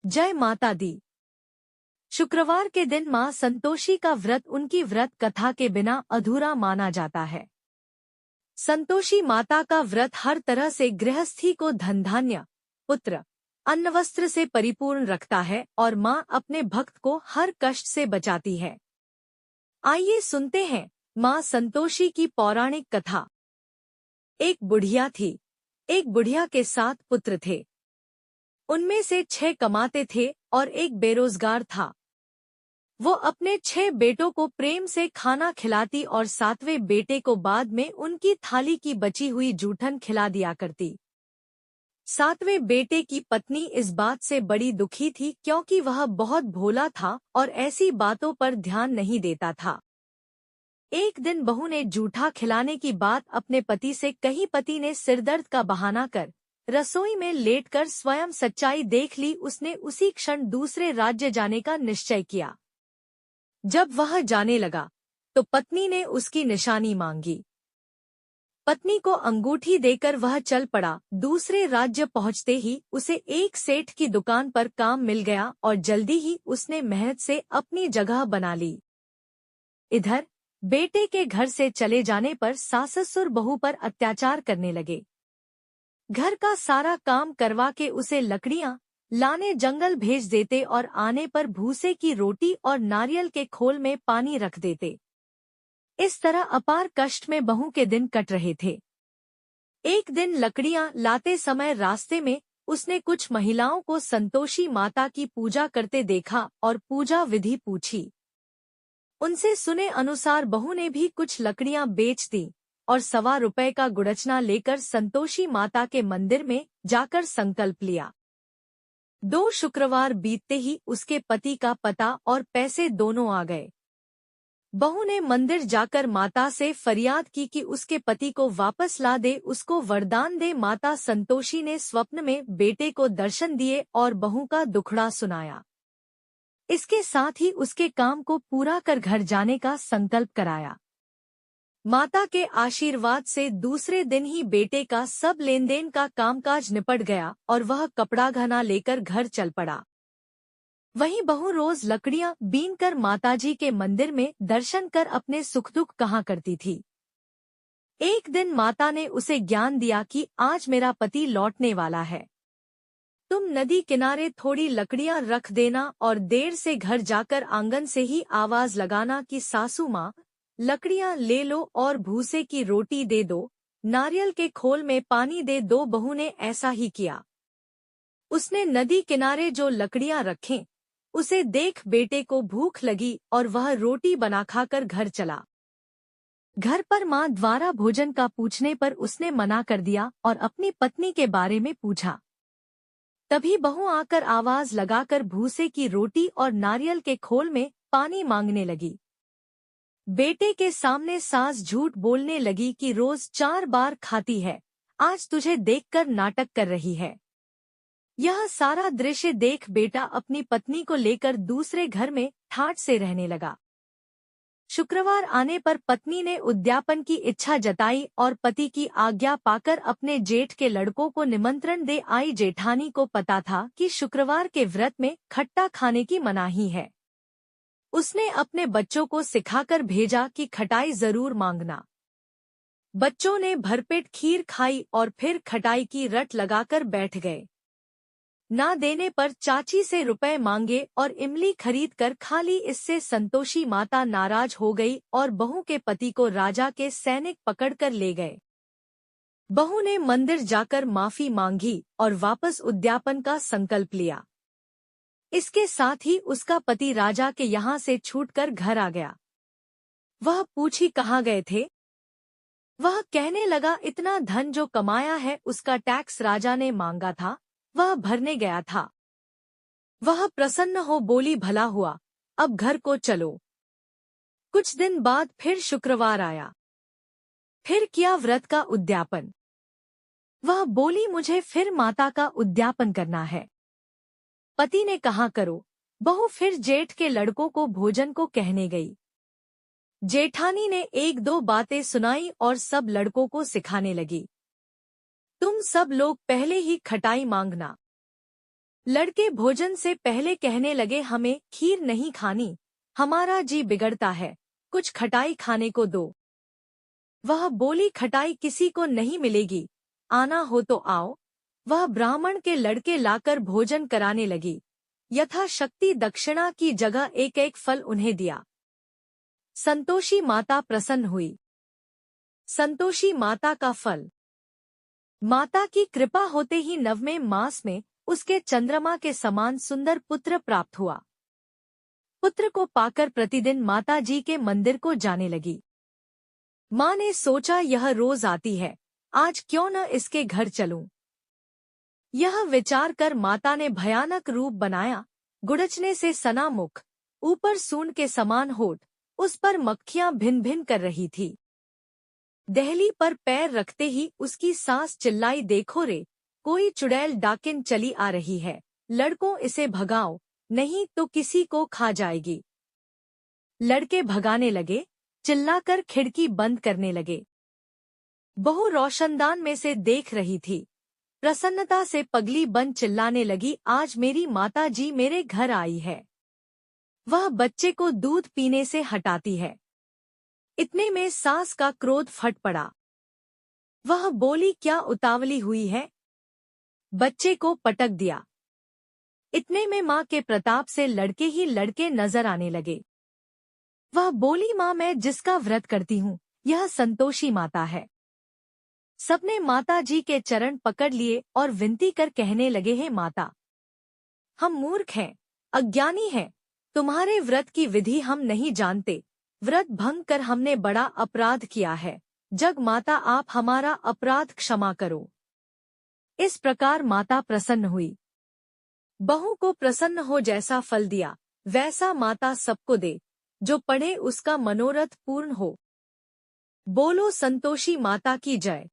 जय माता दी। शुक्रवार के दिन मां संतोषी का व्रत उनकी व्रत कथा के बिना अधूरा माना जाता है। संतोषी माता का व्रत हर तरह से गृहस्थी को धन धान्य, पुत्र, अन्न वस्त्र से परिपूर्ण रखता है और मां अपने भक्त को हर कष्ट से बचाती है। आइए सुनते हैं मां संतोषी की पौराणिक कथा। एक बुढ़िया थी। एक बुढ़िया के 7 पुत्र थे। उनमें से 6 कमाते थे और एक बेरोजगार था। वो अपने 6 बेटों को प्रेम से खाना खिलाती और 7वें बेटे को बाद में उनकी थाली की बची हुई जूठन खिला दिया करती। 7वें बेटे की पत्नी इस बात से बड़ी दुखी थी क्योंकि वह बहुत भोला था और ऐसी बातों पर ध्यान नहीं देता था। एक दिन बहू ने जूठा खिलाने की बात अपने पति से कही। पति ने सिरदर्द का बहाना कर रसोई में लेटकर स्वयं सच्चाई देख ली। उसने उसी क्षण दूसरे राज्य जाने का निश्चय किया। जब वह जाने लगा तो पत्नी ने उसकी निशानी मांगी। पत्नी को अंगूठी देकर वह चल पड़ा। दूसरे राज्य पहुंचते ही उसे एक सेठ की दुकान पर काम मिल गया और जल्दी ही उसने मेहनत से अपनी जगह बना ली। इधर बेटे के घर से चले जाने पर सास-ससुर बहू पर अत्याचार करने लगे। घर का सारा काम करवा के उसे लकड़ियां लाने जंगल भेज देते और आने पर भूसे की रोटी और नारियल के खोल में पानी रख देते। इस तरह अपार कष्ट में बहू के दिन कट रहे थे। एक दिन लकड़ियां लाते समय रास्ते में उसने कुछ महिलाओं को संतोषी माता की पूजा करते देखा और पूजा विधि पूछी। उनसे सुने अनुसार बहू ने भी कुछ लकड़ियां बेच दी और ₹1.25 का गुड़चना लेकर संतोषी माता के मंदिर में जाकर संकल्प लिया। 2 शुक्रवार बीतते ही उसके पति का पता और पैसे दोनों आ गए। बहू ने मंदिर जाकर माता से फरियाद की कि उसके पति को वापस ला दे, उसको वरदान दे। माता संतोषी ने स्वप्न में बेटे को दर्शन दिए और बहू का दुखड़ा सुनाया। इसके साथ ही उसके काम को पूरा कर घर जाने का संकल्प कराया। माता के आशीर्वाद से दूसरे दिन ही बेटे का सब लेनदेन का कामकाज निपट गया और वह कपड़ा घना लेकर घर चल पड़ा। वहीं बहू रोज लकड़ियां बीनकर माताजी के मंदिर में दर्शन कर अपने सुख दुख कहा करती थी। एक दिन माता ने उसे ज्ञान दिया कि आज मेरा पति लौटने वाला है। तुम नदी किनारे थोड़ी लकड़ियां रख देना और देर से घर जाकर आंगन से ही आवाज लगाना कि सासू माँ लकड़ियां ले लो और भूसे की रोटी दे दो, नारियल के खोल में पानी दे दो। बहू ने ऐसा ही किया। उसने नदी किनारे जो लकड़ियां रखें उसे देख बेटे को भूख लगी और वह रोटी बना खाकर घर चला। घर पर मां द्वारा भोजन का पूछने पर उसने मना कर दिया और अपनी पत्नी के बारे में पूछा। तभी बहू आकर आवाज लगाकर भूसे की रोटी और नारियल के खोल में पानी मांगने लगी। बेटे के सामने सास झूठ बोलने लगी कि रोज 4 बार खाती है, आज तुझे देखकर नाटक कर रही है। यह सारा दृश्य देख बेटा अपनी पत्नी को लेकर दूसरे घर में ठाठ से रहने लगा। शुक्रवार आने पर पत्नी ने उद्यापन की इच्छा जताई और पति की आज्ञा पाकर अपने जेठ के लड़कों को निमंत्रण दे आई। जेठानी को पता था कि शुक्रवार के व्रत में खट्टा खाने की मनाही है। उसने अपने बच्चों को सिखाकर भेजा कि खटाई जरूर मांगना। बच्चों ने भरपेट खीर खाई और फिर खटाई की रट लगाकर बैठ गए। ना देने पर चाची से रुपए मांगे और इमली खरीद कर खा ली। इससे संतोषी माता नाराज हो गई और बहू के पति को राजा के सैनिक पकड़कर ले गए। बहू ने मंदिर जाकर माफी मांगी और वापस उद्यापन का संकल्प लिया। इसके साथ ही उसका पति राजा के यहाँ से छूटकर घर आ गया। वह पूछी कहाँ गए थे। वह कहने लगा इतना धन जो कमाया है उसका टैक्स राजा ने मांगा था, वह भरने गया था। वह प्रसन्न हो बोली भला हुआ, अब घर को चलो। कुछ दिन बाद फिर शुक्रवार आया। फिर किया व्रत का उद्यापन। वह बोली मुझे फिर माता का उद्यापन करना है। पति ने कहा करो। बहू फिर जेठ के लड़कों को भोजन को कहने गई। जेठानी ने 1-2 बातें सुनाई और सब लड़कों को सिखाने लगी। तुम सब लोग पहले ही खटाई मांगना। लड़के भोजन से पहले कहने लगे, हमें खीर नहीं खानी, हमारा जी बिगड़ता है, कुछ खटाई खाने को दो। वह बोली, खटाई किसी को नहीं मिलेगी, आना हो तो आओ। वह ब्राह्मण के लड़के लाकर भोजन कराने लगी। यथाशक्ति दक्षिणा की जगह एक एक फल उन्हें दिया। संतोषी माता प्रसन्न हुई। संतोषी माता का फल। माता की कृपा होते ही 9वें मास में उसके चंद्रमा के समान सुंदर पुत्र प्राप्त हुआ। पुत्र को पाकर प्रतिदिन माता जी के मंदिर को जाने लगी। माँ ने सोचा, यह रोज आती है, आज क्यों न इसके घर चलूं। यह विचार कर माता ने भयानक रूप बनाया। गुड़चने से सना मुख, ऊपर सूंड के समान होठ, उस पर मक्खियां भिन भिन कर रही थी। दहली पर पैर रखते ही उसकी सास चिल्लाई, देखो रे, कोई चुड़ैल डाकिन चली आ रही है, लड़कों इसे भगाओ, नहीं तो किसी को खा जाएगी। लड़के भगाने लगे, चिल्लाकर खिड़की बंद करने लगे। बहू रोशनदान में से देख रही थी। प्रसन्नता से पगली बन चिल्लाने लगी, आज मेरी माता जी मेरे घर आई है। वह बच्चे को दूध पीने से हटाती है। इतने में सास का क्रोध फट पड़ा। वह बोली, क्या उतावली हुई है? बच्चे को पटक दिया। इतने में माँ के प्रताप से लड़के ही लड़के नजर आने लगे। वह बोली, माँ, मैं जिसका व्रत करती हूँ, यह संतोषी माता है। सबने माता जी के चरण पकड़ लिए और विनती कर कहने लगे, हे माता, हम मूर्ख हैं, अज्ञानी हैं, तुम्हारे व्रत की विधि हम नहीं जानते। व्रत भंग कर हमने बड़ा अपराध किया है। जग माता, आप हमारा अपराध क्षमा करो। इस प्रकार माता प्रसन्न हुई। बहू को प्रसन्न हो जैसा फल दिया, वैसा माता सबको दे, जो पढ़े उसका मनोरथ पूर्ण हो। बोलो संतोषी माता की जय।